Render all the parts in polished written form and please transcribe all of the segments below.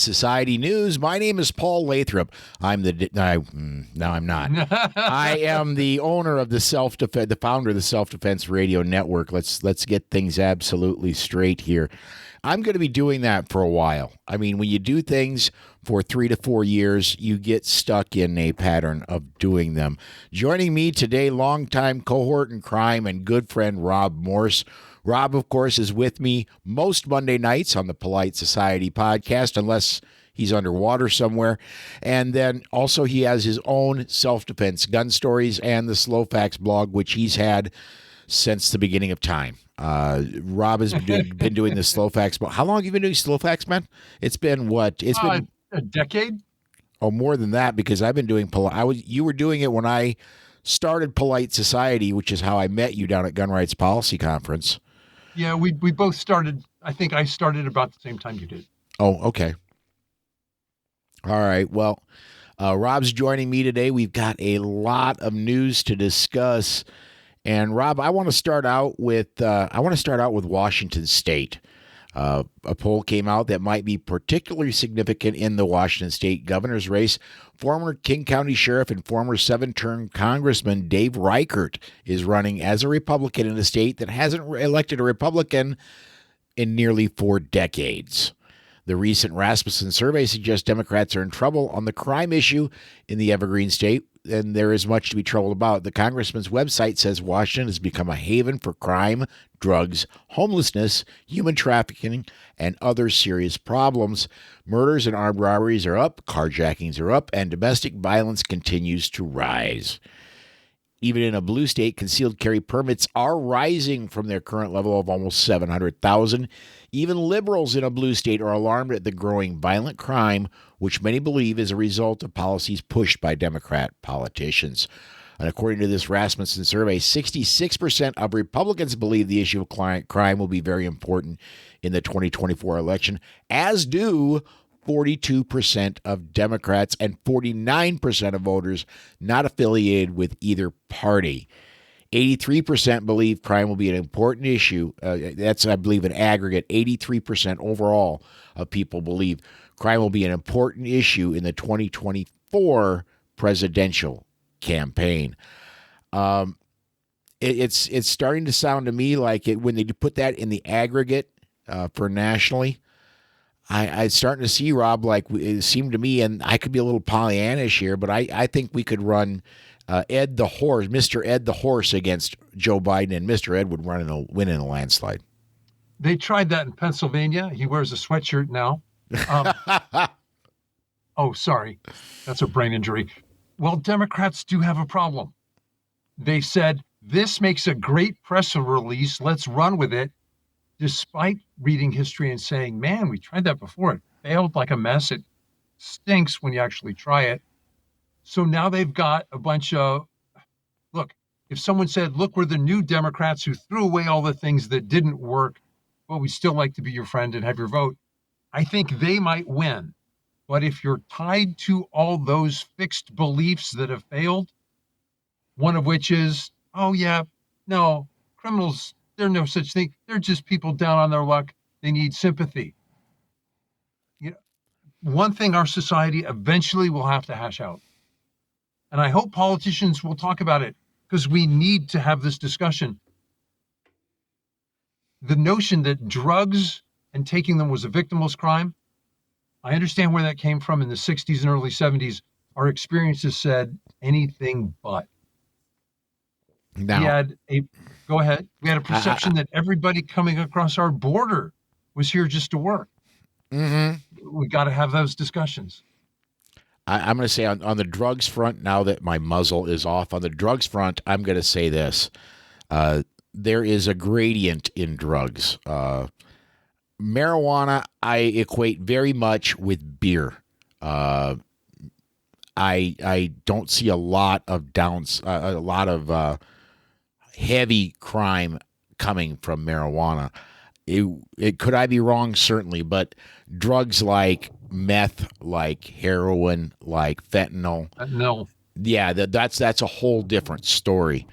Society News. My name is Paul Lathrop. I'm no, I'm not. I am the owner of the founder of the Self-Defense Radio Network. Let's get things absolutely straight here. I'm going to be doing that for a while. I mean, when you do things for 3 to 4 years, you get stuck in a pattern of doing them. Joining me today, longtime cohort in crime and good friend Rob Morse. Rob, of course, is with me most Monday nights on the Polite Society podcast, unless he's underwater somewhere. And then also he has his own self-defense gun stories and the Slow Facts blog, which he's had since the beginning of time. Rob has been doing the Slow Facts. How long have you been doing Slow Facts, man? It's been what? It's been a decade. Oh, more than that, because I've been doing you were doing it when I started Polite Society, which is how I met you down at Gun Rights Policy Conference. Yeah, we both started. I think I started about the same time you did. Oh, okay. All right. Well, Rob's joining me today. We've got a lot of news to discuss. And Rob, I want to start out with Washington State. A poll came out that might be particularly significant in the Washington State governor's race. Former King County Sheriff and former 7-term Congressman Dave Reichert is running as a Republican in a state that hasn't elected a Republican in nearly 4 decades. The recent Rasmussen survey suggests Democrats are in trouble on the crime issue in the Evergreen State, and there is much to be troubled about. The congressman's website says Washington has become a haven for crime, drugs, homelessness, human trafficking, and other serious problems. Murders and armed robberies are up, carjackings are up, and domestic violence continues to rise. Even in a blue state, concealed carry permits are rising from their current level of almost 700,000. Even liberals in a blue state are alarmed at the growing violent crime, which many believe is a result of policies pushed by Democrat politicians. And according to this Rasmussen survey, 66% of Republicans believe the issue of crime will be very important in the 2024 election, as do 42% of Democrats and 49% of voters not affiliated with either party. 83% believe crime will be an important issue. That's, I believe, an aggregate. 83% overall of people believe crime will be an important issue in the 2024 presidential campaign. It's starting to sound to me like when they put that in the aggregate for nationally. I'm starting to see, Rob, like it seemed to me, and I could be a little Pollyannish here, but I think we could run Ed the Horse, Mr. Ed the Horse against Joe Biden, and Mr. Ed would win in a landslide. They tried that in Pennsylvania. He wears a sweatshirt now. Oh, sorry. That's a brain injury. Well, Democrats do have a problem. They said, this makes a great press release. Let's run with it. Despite reading history and saying, man, we tried that before. It failed like a mess. It stinks when you actually try it. So now they've got a bunch of, look, if someone said, look, we're the new Democrats who threw away all the things that didn't work, but we still like to be your friend and have your vote, I think they might win. But if you're tied to all those fixed beliefs that have failed, one of which is, oh, yeah, no, criminals, there's no such thing. They're just people down on their luck. They need sympathy. You know, one thing our society eventually will have to hash out. And I hope politicians will talk about it because we need to have this discussion. The notion that drugs and taking them was a victimless crime, I understand where that came from in the 60s and early 70s. Our experiences said anything but. Now, go ahead. We had a perception that everybody coming across our border was here just to work. Mm-hmm. We got to have those discussions. I'm going to say on the drugs front, now that my muzzle is off, on the drugs front, I'm going to say this. There is a gradient in drugs. Marijuana, I equate very much with beer. I don't see a lot of heavy crime coming from marijuana. It could I be wrong? Certainly, but drugs like meth, like heroin, like fentanyl. No. Yeah, that's a whole different story.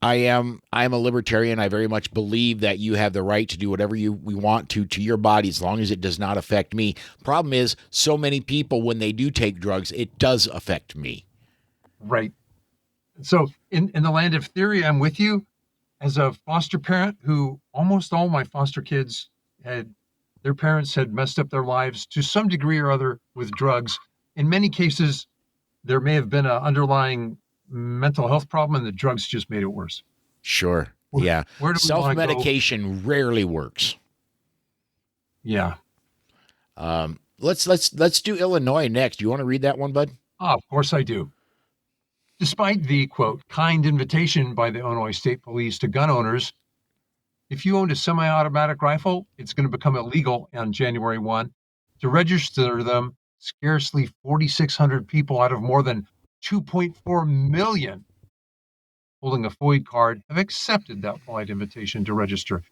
I'm a libertarian. I very much believe that you have the right to do whatever we want to your body as long as it does not affect me. Problem is, so many people when they do take drugs, it does affect me. Right. So in the land of theory, I'm with you. As a foster parent who almost all my foster kids had their parents had messed up their lives to some degree or other with drugs. In many cases, there may have been an underlying mental health problem and the drugs just made it worse. Sure. Where, Yeah. where do we want to go? Self-medication rarely works. Yeah. Let's do Illinois next. Do you want to read that one, bud? Of course I do. Despite the quote, kind invitation by the Illinois State Police to gun owners, if you owned a semi automatic rifle, it's going to become illegal on January 1. To register them, scarcely 4,600 people out of more than 2.4 million holding a FOID card have accepted that polite invitation to register.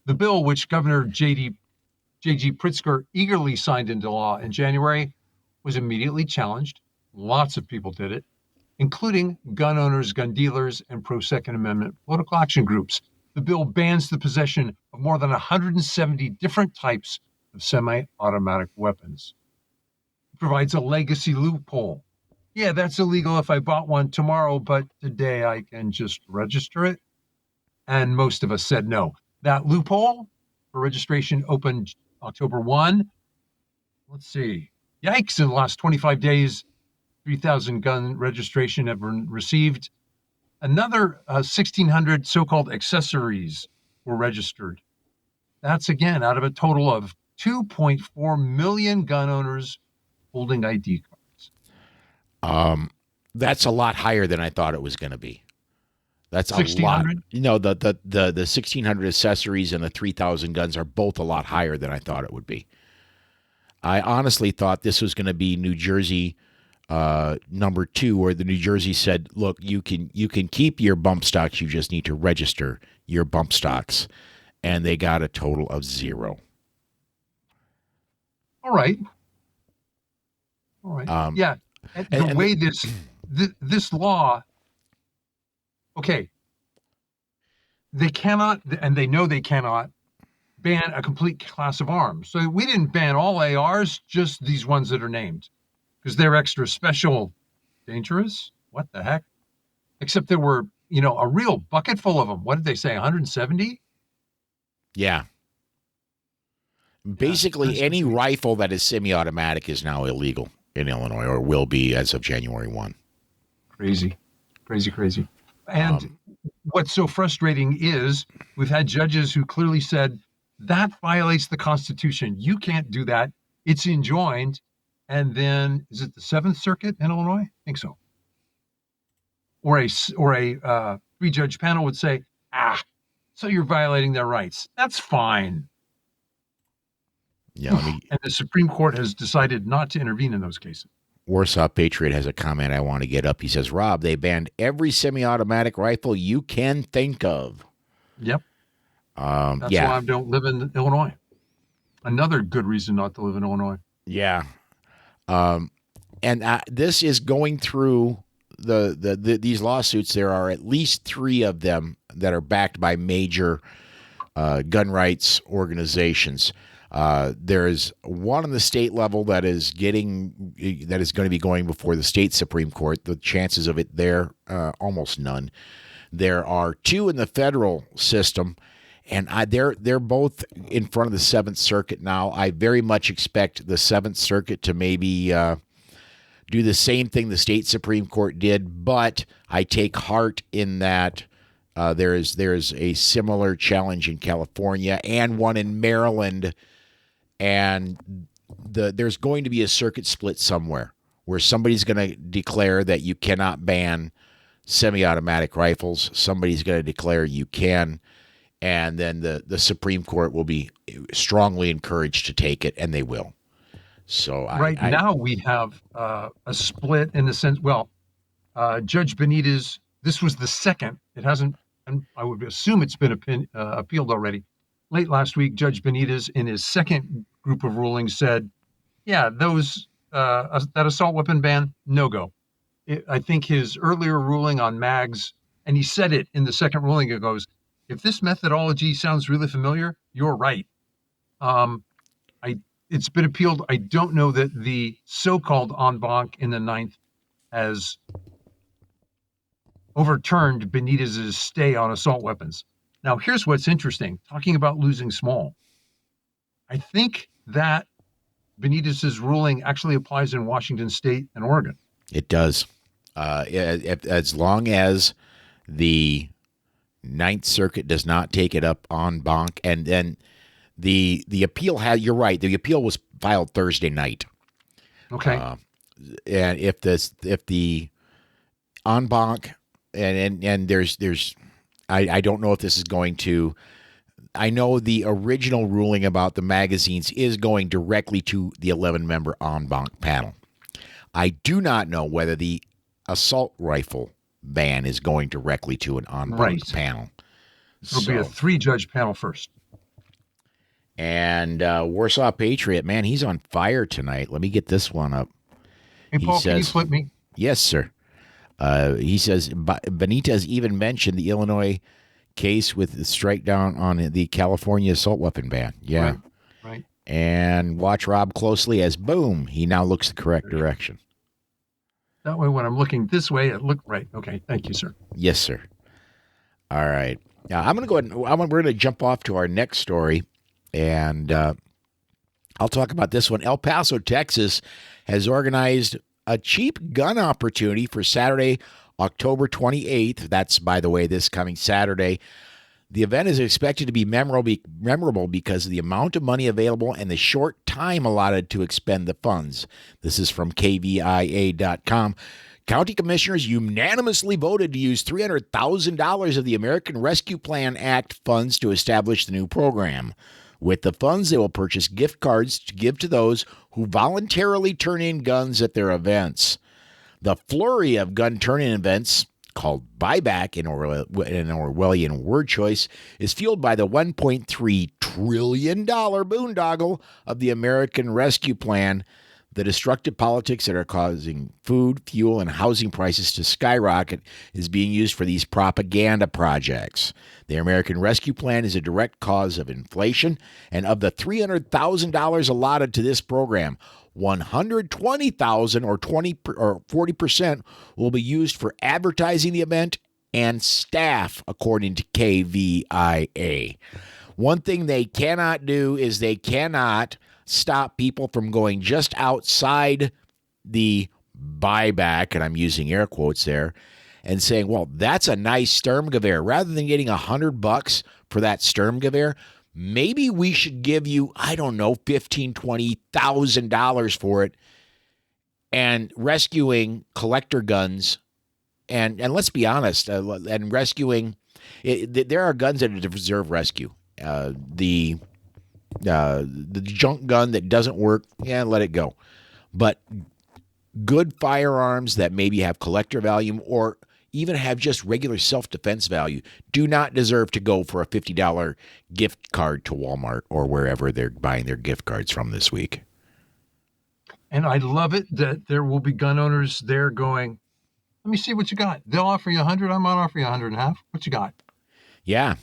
The bill, which Governor J.G. Pritzker eagerly signed into law in January, was immediately challenged. Lots of people did it, including gun owners, gun dealers, and pro Second Amendment political action groups. The bill bans the possession of more than 170 different types of semi automatic weapons. It provides a legacy loophole. Yeah, that's illegal if I bought one tomorrow, but today I can just register it. And most of us said no. That loophole for registration opened October 1. Let's see. Yikes, in the last 25 days, 3,000 gun registration have been received. Another 1,600 so-called accessories were registered. That's again out of a total of 2.4 million gun owners holding ID cards. That's a lot higher than I thought it was going to be. That's a lot. 1,600? The 1,600 accessories and the 3,000 guns are both a lot higher than I thought it would be. I honestly thought this was going to be New Jersey number 2, where the New Jersey said, "Look, you can keep your bump stocks. You just need to register your bump stocks," and they got a total of 0. All right. All right. Yeah. The and way this law, okay, they cannot, and they know they cannot ban a complete class of arms. So we didn't ban all ARs, just these ones that are named, because they're extra special, dangerous. What the heck? Except there were, a real bucket full of them. What did they say? 170? Yeah. Yeah. Basically, any rifle that is semi-automatic is now illegal in Illinois, or will be as of January 1. Crazy, crazy, crazy. And what's so frustrating is we've had judges who clearly said that violates the Constitution. You can't do that. It's enjoined. And then, is it the Seventh Circuit in Illinois? I think so. Or a 3-judge panel would say, so you're violating their rights. That's fine. Yeah, And the Supreme Court has decided not to intervene in those cases. Warsaw Patriot has a comment I want to get up. He says, "Rob, they banned every semi-automatic rifle you can think of." Yep. That's why I don't live in Illinois. Another good reason not to live in Illinois. Yeah. And this is going through these lawsuits. There are at least 3 of them that are backed by major gun rights organizations. There's one on the state level that is going to be going before the state Supreme Court. The chances of it there, almost none. There are 2 in the federal system, and they're both in front of the Seventh Circuit now. I very much expect the Seventh Circuit to maybe do the same thing the state Supreme Court did, but I take heart in that there's a similar challenge in California and one in Maryland. And there's going to be a circuit split somewhere where somebody's going to declare that you cannot ban semi-automatic rifles. Somebody's going to declare you can. And then the Supreme Court will be strongly encouraged to take it, and they will. So now we have a split in the sense, Judge Benitez, this was the second. It hasn't, and I would assume it's been appealed already. Late last week, Judge Benitez, in his second group of rulings, said, yeah, that assault weapon ban, no go. I think his earlier ruling on mags And he said it in the second ruling. It goes, if this methodology sounds really familiar, you're right. I It's been appealed. I don't know that the so-called en banc in the ninth has overturned Benitez's stay on assault weapons. Now, here's what's interesting. Talking about losing small, I think that Benitez's ruling actually applies in Washington State and Oregon. It does. As long as the Ninth Circuit does not take it up en banc, and then the appeal had. You're right. The appeal was filed Thursday night. Okay. And if the en banc and there's I don't know if this is going to. I know the original ruling about the magazines is going directly to the 11-member en banc panel. I do not know whether the assault rifle ban is going directly to an en banc panel. It'll be a 3-judge panel first. And Warsaw Patriot, man, he's on fire tonight. Let me get this one up. Hey, Paul, can you flip me? Yes, sir. He says, Benitez even mentioned the Illinois case with the strike down on the California assault weapon ban. Yeah. Right. And watch Rob closely as, boom, he now looks the correct direction. That way, when I'm looking this way, it looked right. Okay. Thank you, sir. Yes, sir. All right. Now, I'm going to go ahead and we're going to jump off to our next story. And I'll talk about this one. El Paso, Texas has organized a cheap gun opportunity for Saturday, October 28th. That's, by the way, this coming Saturday. The event is expected to be memorable because of the amount of money available and the short time allotted to expend the funds. This is from KVIA.com. County commissioners unanimously voted to use $300,000 of the American Rescue Plan Act funds to establish the new program. With the funds, they will purchase gift cards to give to those who voluntarily turn in guns at their events. The flurry of gun turn-in events, called buyback in Orwellian word choice, is fueled by the $1.3 trillion boondoggle of the American Rescue Plan, the destructive politics that are causing food, fuel, and housing prices to skyrocket is being used for these propaganda projects. The American Rescue Plan is a direct cause of inflation, and of the $300,000 allotted to this program, $120,000 or 40% will be used for advertising the event and staff, according to KVIA. One thing they cannot do is they cannot stop people from going just outside the buyback, and I'm using air quotes there, and saying, well, that's a nice Sturmgewehr. Rather than getting $100 for that Sturmgewehr, maybe we should give you, I don't know, $15,000, $20,000 for it, and rescuing collector guns, and let's be honest, and rescuing, there are guns that deserve rescue. The junk gun that doesn't work, yeah, let it go. But good firearms that maybe have collector value or even have just regular self-defense value do not deserve to go for a $50 gift card to Walmart or wherever they're buying their gift cards from this week. And I love it that there will be gun owners there going, let me see what you got. They'll offer you 100. I might offer you 150. What you got? Yeah.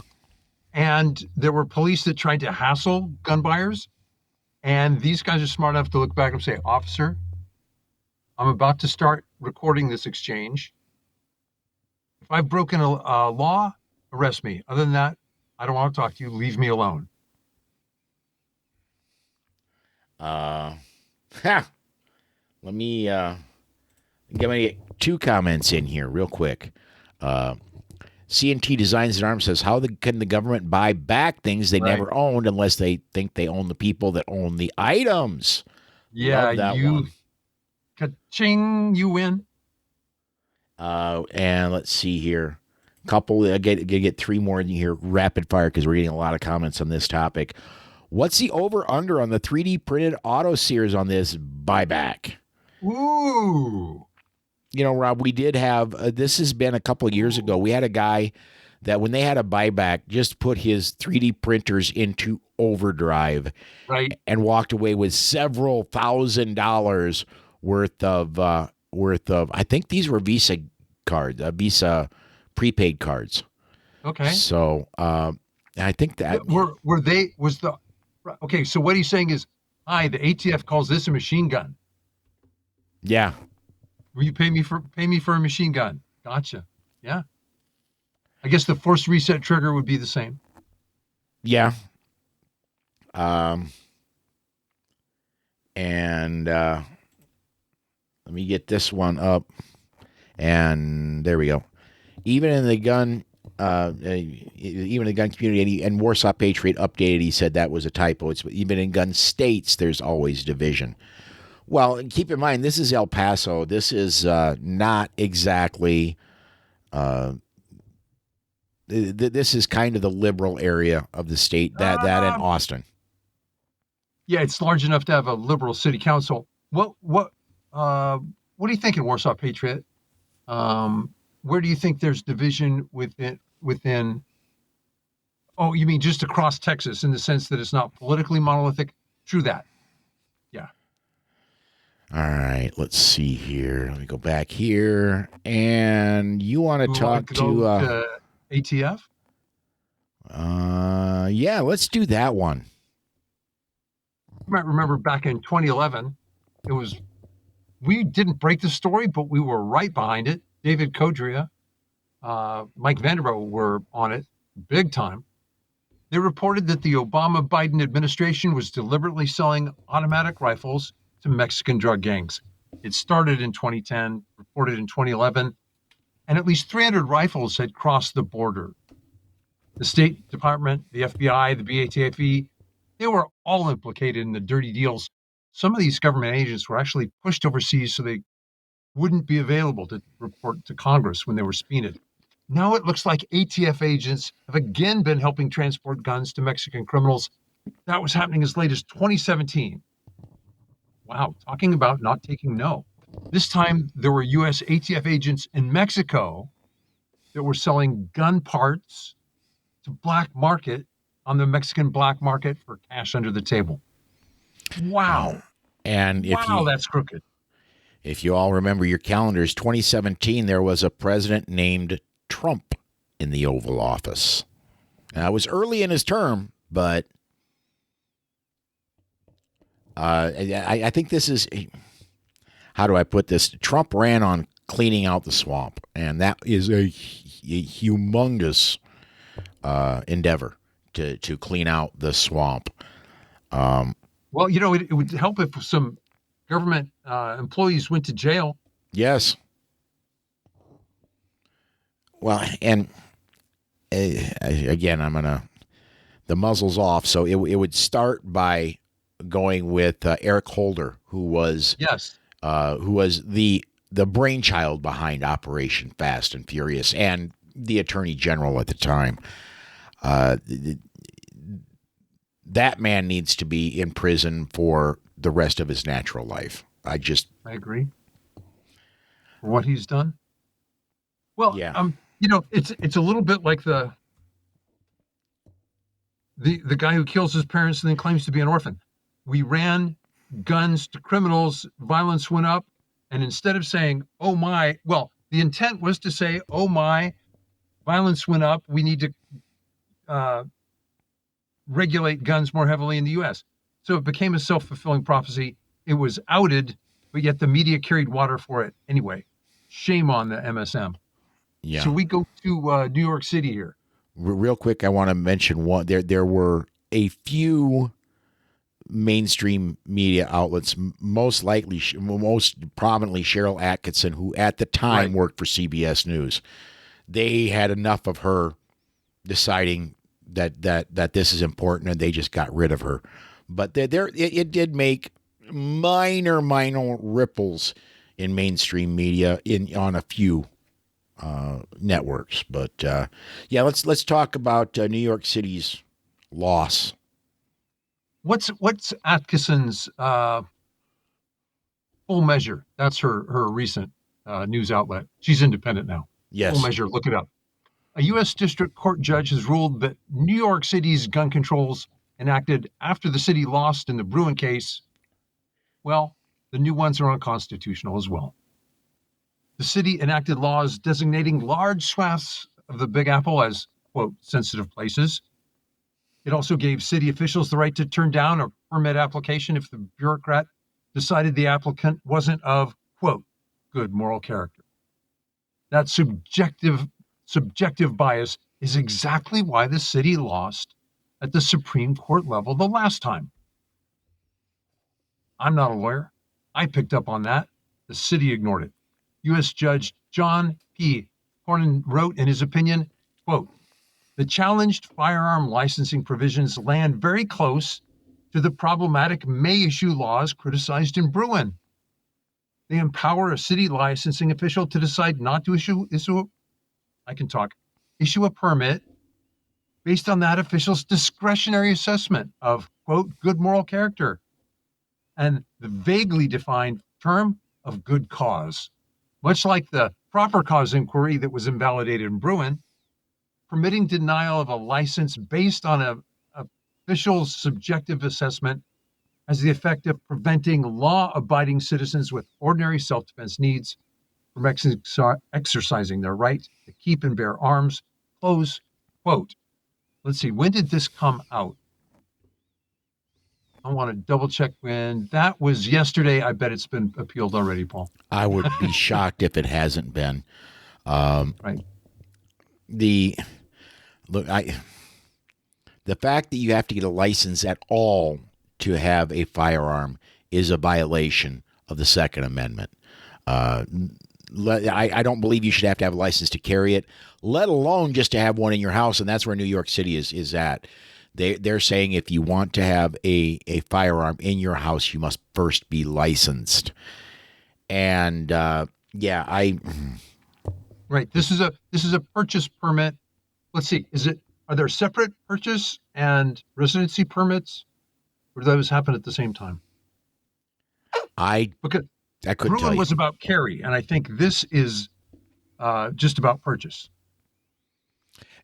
And there were police that tried to hassle gun buyers. And these guys are smart enough to look back and say, officer, I'm about to start recording this exchange. If I've broken a law, arrest me. Other than that, I don't want to talk to you. Leave me alone. Let me get my 2 comments in here real quick. CNT Designs and Arms says, can the government buy back things they never owned unless they think they own the people that own the items? Yeah, ka-ching, you win. And let's see here. I get 3 more in here rapid fire because we're getting a lot of comments on this topic. What's the over-under on the 3D printed auto sears on this buyback? Ooh. You know, Rob, we did have, this has been a couple of years ago. We had a guy that when they had a buyback, just put his 3D printers into overdrive and walked away with several $1,000s worth of, I think these were Visa cards, Visa prepaid cards. Okay. So I think that Were they was the okay? So what he's saying is, hi, the ATF calls this a machine gun. yeah, Will you pay me for a machine gun? Gotcha. Yeah. I guess the force reset trigger would be the same. yeah. Um, and let me get this one up, and there we go. Even in the gun, even in the gun community, and Warsaw Patriot updated. He said that was a typo. It's even in gun states, there's always division. Well, keep in mind, this is El Paso. This is not exactly. This is kind of the liberal area of the state. That and Uh, Austin. yeah, it's large enough to have a liberal city council. Uh, what do you think in Warsaw Patriot? Where do you think there's division within? Oh, you mean just across Texas in the sense that it's not politically monolithic? True that. Yeah. All right, let's see here. Let me go back here, and you want to We want talk to go to? to ATF. Yeah, let's do that one. You might remember back in 2011, it was we didn't break the story, but we were right behind it. David Kodria, Mike Vanderbilt were on it big time. They reported that the Obama Biden administration was deliberately selling automatic rifles to Mexican drug gangs. It started in 2010, reported in 2011, and at least 300 rifles had crossed the border. The State Department, the FBI, the BATFE, they were all implicated in the dirty deals. Some of these government agents were actually pushed overseas so they wouldn't be available to report to Congress when they were subpoenaed. Now it looks like ATF agents have again been helping transport guns to Mexican criminals. That was happening as late as 2017. Wow, talking about not taking no. This time there were US ATF agents in Mexico that were selling gun parts to black market on the Mexican black market for cash under the table. Wow. And Wow, that's crooked. if you all remember your calendars, 2017, there was a president named Trump in the Oval Office. Now, it was early in his term, but I think this is, how do I put this? Trump ran on cleaning out the swamp, and that is a humongous endeavor to clean out the swamp. Well, it would help if some government employees went to jail. Yes. Well, and again, the muzzle's off. So it would start by going with Eric Holder, Yes. who was the brainchild behind Operation Fast and Furious and the Attorney General at the time. That man needs to be in prison for the rest of his natural life. I agree. For what he's done. Well, Yeah. it's a little bit like the guy who kills his parents and then claims to be an orphan. We ran guns to criminals, violence went up, and instead of saying, "Oh my," well, the intent was to say, "Oh my, violence went up. We need to regulate guns more heavily in the U.S." So it became a self-fulfilling prophecy. It was outed, but yet the media carried water for it anyway. Shame on the MSM. Yeah. So we go to New York City here. Real quick, I want to mention one. There were a few mainstream media outlets, most prominently Cheryl Atkinson, who at the time worked for CBS News. They had enough of her deciding that this is important, and they just got rid of her. But it did make minor ripples in mainstream media on a few networks. But yeah, let's talk about New York City's loss. What's Atkinson's Full Measure? That's her recent news outlet. She's independent now. Yes. Full Measure, look it up. A U.S. District Court judge has ruled that New York City's gun controls enacted after the city lost in the Bruin case, well, the new ones are unconstitutional as well. The city enacted laws designating large swaths of the Big Apple as, quote, sensitive places. It also gave city officials the right to turn down a permit application if the bureaucrat decided the applicant wasn't of, quote, good moral character. That subjective bias is exactly why the city lost at the Supreme Court level the last time. I'm not a lawyer. I picked up on that. The city ignored it. U.S. Judge John P. Cornyn wrote in his opinion, quote, the challenged firearm licensing provisions land very close to the problematic May issue laws criticized in Bruin. They empower a city licensing official to decide not to issue a permit based on that official's discretionary assessment of, quote, good moral character and the vaguely defined term of good cause. Much like the proper cause inquiry that was invalidated in Bruin, permitting denial of a license based on a official's subjective assessment has the effect of preventing law-abiding citizens with ordinary self-defense needs from exercising their right to keep and bear arms. Close quote. Let's see, when did this come out? I want to double check when. That was yesterday. I bet it's been appealed already, Paul. I would be shocked if it hasn't been. Right. The look, the fact that you have to get a license at all to have a firearm is a violation of the Second Amendment. I don't believe you should have to have a license to carry it, let alone just to have one in your house, and that's where New York City is at. They're saying if you want to have a firearm in your house, you must first be licensed. And Right. This is a purchase permit. Let's see. Are there separate purchase and residency permits, or do those happen at the same time? Because I couldn't tell Bruin you. was about carry, and I think this is just about purchase.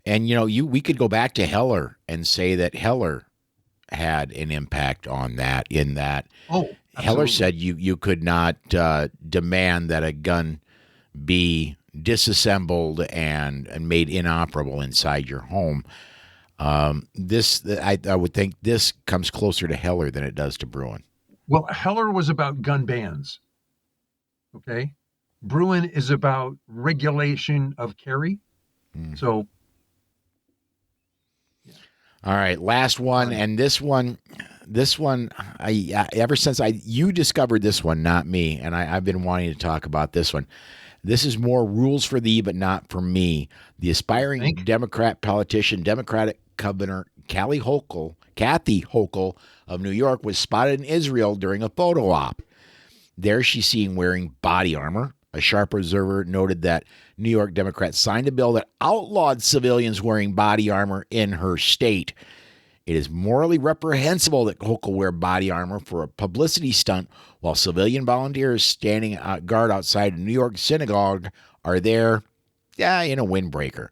And we could go back to Heller and say that Heller had an impact on that. In that, Heller said you could not demand that a gun be disassembled and made inoperable inside your home. I would think this comes closer to Heller than it does to Bruin. Well, Heller was about gun bans. Okay. Bruin is about regulation of carry. So. Yeah. All right. Last one. And this one, ever since you discovered this one, not me. And I've been wanting to talk about this one. This is more rules for thee, but not for me. The aspiring Democrat politician, Democratic Governor Kathy Hochul of New York was spotted in Israel during a photo op. There she's seen wearing body armor. A sharp observer noted that New York Democrats signed a bill that outlawed civilians wearing body armor in her state. It is morally reprehensible that Hochul wear body armor for a publicity stunt while civilian volunteers standing guard outside a New York synagogue are there, in a windbreaker.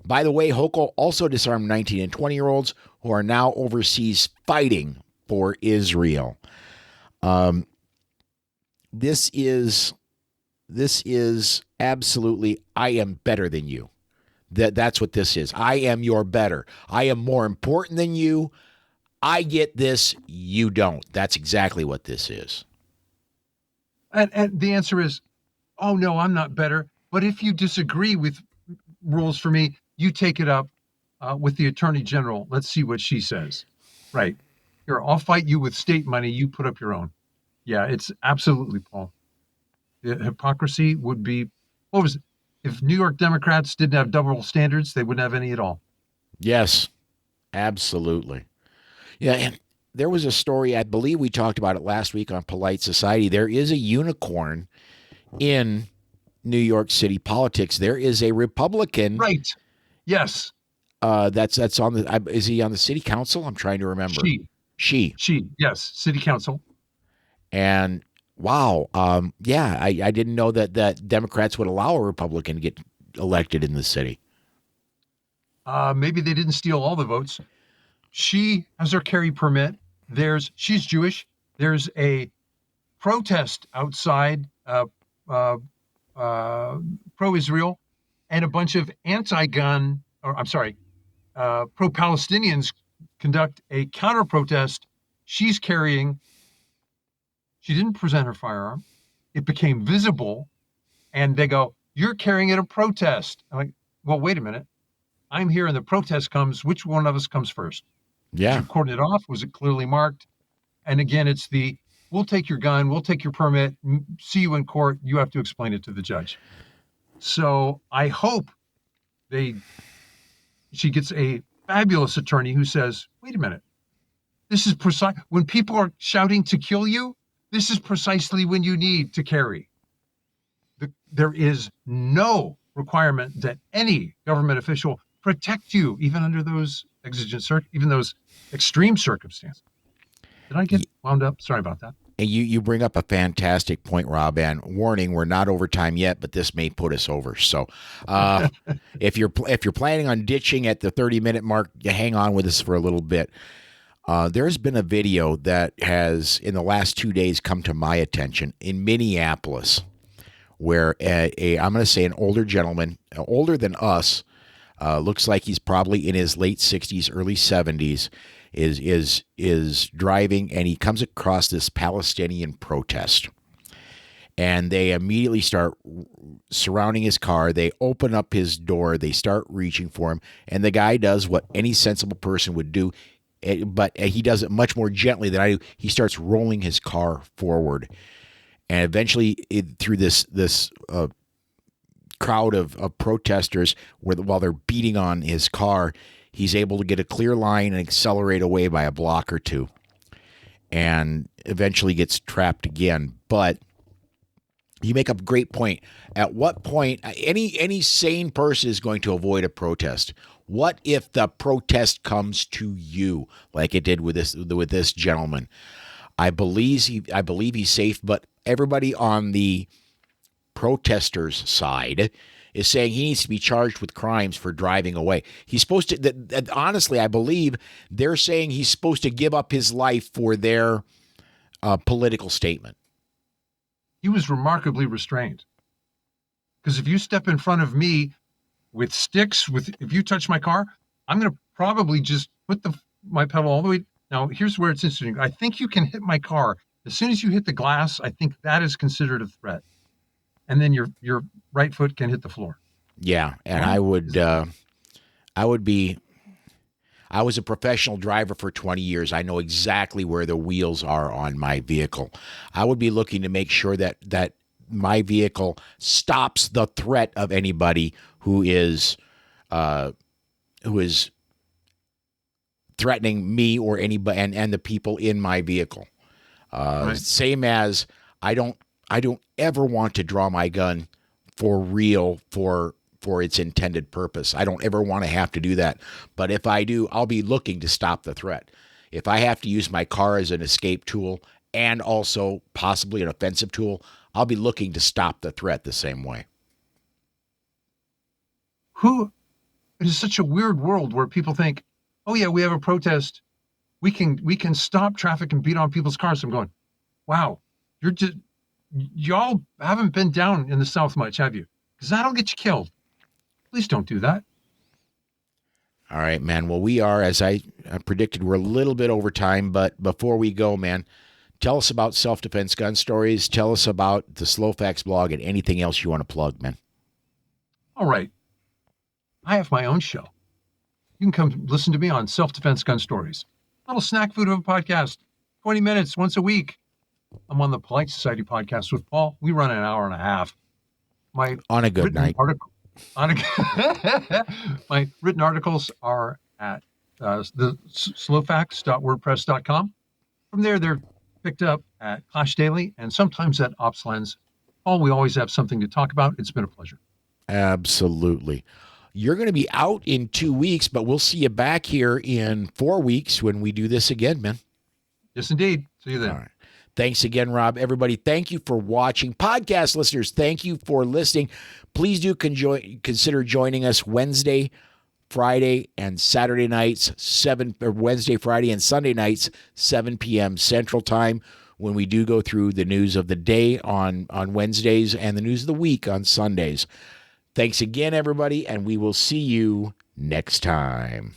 By the way, Hochul also disarmed 19 and 20-year-olds who are now overseas fighting for Israel. This is absolutely, I am better than you. That's what this is. I am your better. I am more important than you. I get this. You don't. That's exactly what this is. And the answer is, oh, no, I'm not better. But if you disagree with rules for me, you take it up with the attorney general. Let's see what she says. Right. Here, I'll fight you with state money. You put up your own. Yeah, it's absolutely, Paul. The hypocrisy would be, what was it? If New York Democrats didn't have double standards, they wouldn't have any at all. Yes, absolutely. Yeah, and there was a story, I believe we talked about it last week on Polite Society. There is a unicorn in New York City politics. There is a Republican. Right. Yes. That's on the. Is he on the city council? I'm trying to remember. She. Yes, city council. And wow, I didn't know that Democrats would allow a Republican to get elected in the city. Maybe they didn't steal all the votes. She has her carry permit. She's Jewish. There's a protest outside pro-Israel, and a bunch of anti-gun, or I'm sorry, pro-Palestinians conduct a counter-protest. She's carrying, she didn't present her firearm. It became visible, and they go, "You're carrying at a protest." I'm like, well, wait a minute. I'm here and the protest comes. Which one of us comes first? Did Yeah. you cordon it off? Was it clearly marked? And again, it's the we'll take your gun, we'll take your permit, see you in court. You have to explain it to the judge. So I hope they she gets a fabulous attorney who says, wait a minute, this is precise when people are shouting to kill you, this is precisely when you need to carry. There is no requirement that any government official protect you, even under those even those extreme circumstances. Did I get wound up? Sorry about that. And you bring up a fantastic point, Rob. And warning, we're not over time yet, but this may put us over. So, if you're planning on ditching at the 30-minute mark, you hang on with us for a little bit. There's been a video that has, in the last 2 days, come to my attention in Minneapolis, where I'm going to say an older gentleman, older than us, looks like he's probably in his late 60s, early 70s. Is driving, and he comes across this Palestinian protest, and they immediately start surrounding his car. They open up his door, they start reaching for him, and the guy does what any sensible person would do, but he does it much more gently than I do. He starts rolling his car forward, and eventually through this crowd of protesters, while they're beating on his car, he's able to get a clear line and accelerate away by a block or two, and eventually gets trapped again. But you make a great point. At what point any sane person is going to avoid a protest? What if the protest comes to you, like it did with this gentleman? I believe he's safe, but everybody on the protesters' side is saying he needs to be charged with crimes for driving away. He's supposed to, honestly, I believe they're saying he's supposed to give up his life for their political statement. He was remarkably restrained. Because if you step in front of me with sticks, if you touch my car, I'm going to probably just put my pedal all the way. Now, here's where it's interesting. I think you can hit my car. As soon as you hit the glass, I think that is considered a threat. And then your right foot can hit the floor. Yeah, and I was a professional driver for 20 years. I know exactly where the wheels are on my vehicle. I would be looking to make sure that my vehicle stops the threat of anybody who is threatening me or anybody and the people in my vehicle. Right. Same as I don't ever want to draw my gun for real for its intended purpose. I don't ever want to have to do that. But if I do, I'll be looking to stop the threat. If I have to use my car as an escape tool and also possibly an offensive tool, I'll be looking to stop the threat the same way. It is such a weird world where people think, oh yeah, we have a protest. We can stop traffic and beat on people's cars. I'm going, wow, y'all haven't been down in the South much, have you? Because that'll get you killed. Please don't do that. All right, man. Well, we are, as I predicted, we're a little bit over time. But before we go, man, tell us about Self-Defense Gun Stories. Tell us about the Slow Facts blog and anything else you want to plug, man. All right. I have my own show. You can come listen to me on Self-Defense Gun Stories. Little snack food of a podcast. 20 minutes once a week. I'm on the Polite Society podcast with Paul. We run an hour and a half. On a good night. My written articles are at the slowfacts.wordpress.com. From there, they're picked up at Clash Daily and sometimes at OpsLens. Paul, we always have something to talk about. It's been a pleasure. Absolutely. You're going to be out in 2 weeks, but we'll see you back here in 4 weeks when we do this again, man. Yes, indeed. See you then. All right. Thanks again, Rob. Everybody, thank you for watching. Podcast listeners, thank you for listening. Please do consider joining us Wednesday, Friday, and Saturday nights, Wednesday, Friday, and Sunday nights, 7 p.m. Central Time, when we do go through the news of the day on Wednesdays and the news of the week on Sundays. Thanks again, everybody, and we will see you next time.